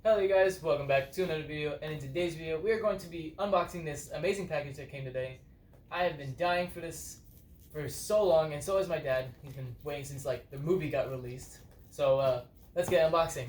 Hello you guys, welcome back to another video, and in today's video we are going to be unboxing this amazing package that came today. I have been dying for this for so long, and so has my dad. He's been waiting since like the movie got released. So let's get unboxing.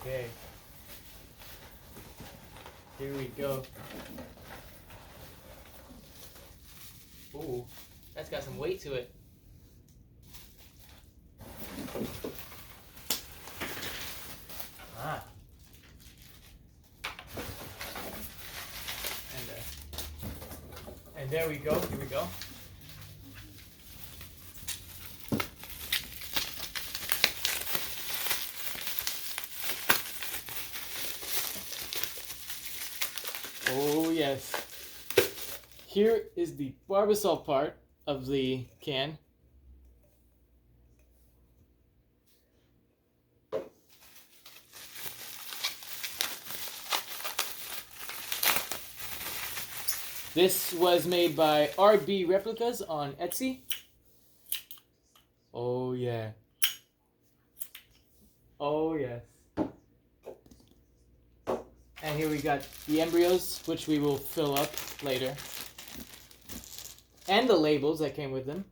Okay. Here we go. Ooh, that's got some weight to it. Ah. And there we go. Here we go. Oh yes. Here is the Barbasol part of the can. This was made by RB Replicas on Etsy. Oh yeah. Oh yes. And here we got the embryos, which we will fill up later. And the labels that came with them.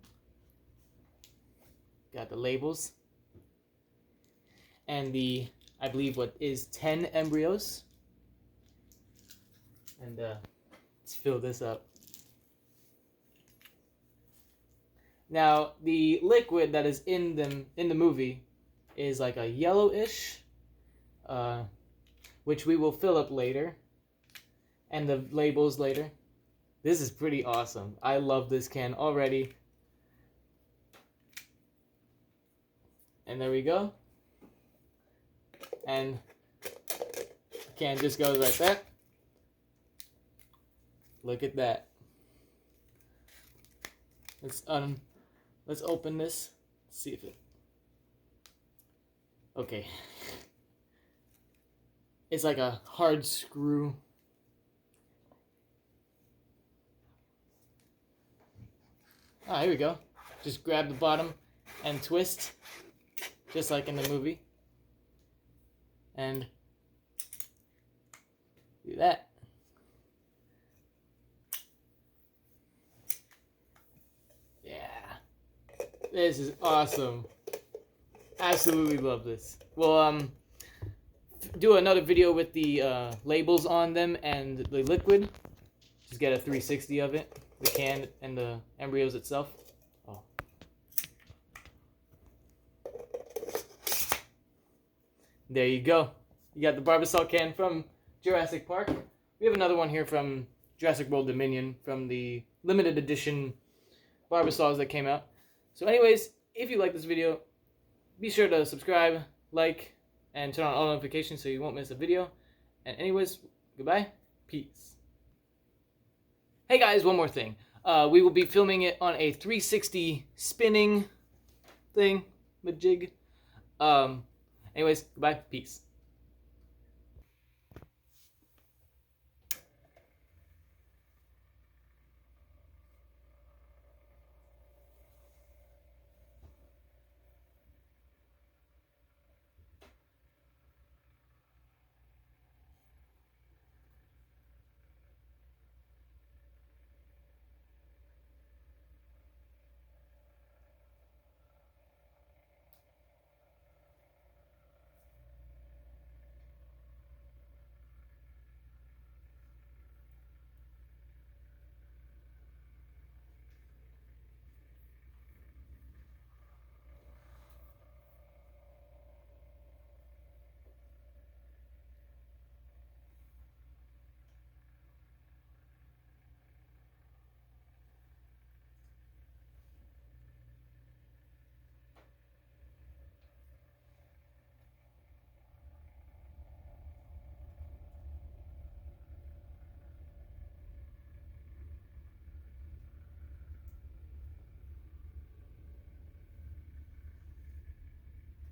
Got the labels. And the, I believe, what is 10 embryos. And let's fill this up. Now, the liquid that is in them in the movie is like a yellowish, which we will fill up later, and the labels later. This is pretty awesome. I love this can already. And there we go. And the can just goes like that. Look at that. Let's open this. See if it. Okay. It's like a hard screw. Ah, here we go. Just grab the bottom and twist, just like in the movie. And do that. Yeah. This is awesome. Absolutely love this. Well, do another video with the labels on them and the liquid. Just get a 360 of it, the can and the embryos itself. Oh. There you go. You got the Barbasol can from Jurassic Park. We have another one here from Jurassic World Dominion from the limited edition Barbasols that came out. So anyways, if you like this video, be sure to subscribe, like, and turn on all notifications so you won't miss a video. And anyways, goodbye. Peace. Hey guys, one more thing. We will be filming it on a 360 spinning thing, majig. Anyways, goodbye. Peace.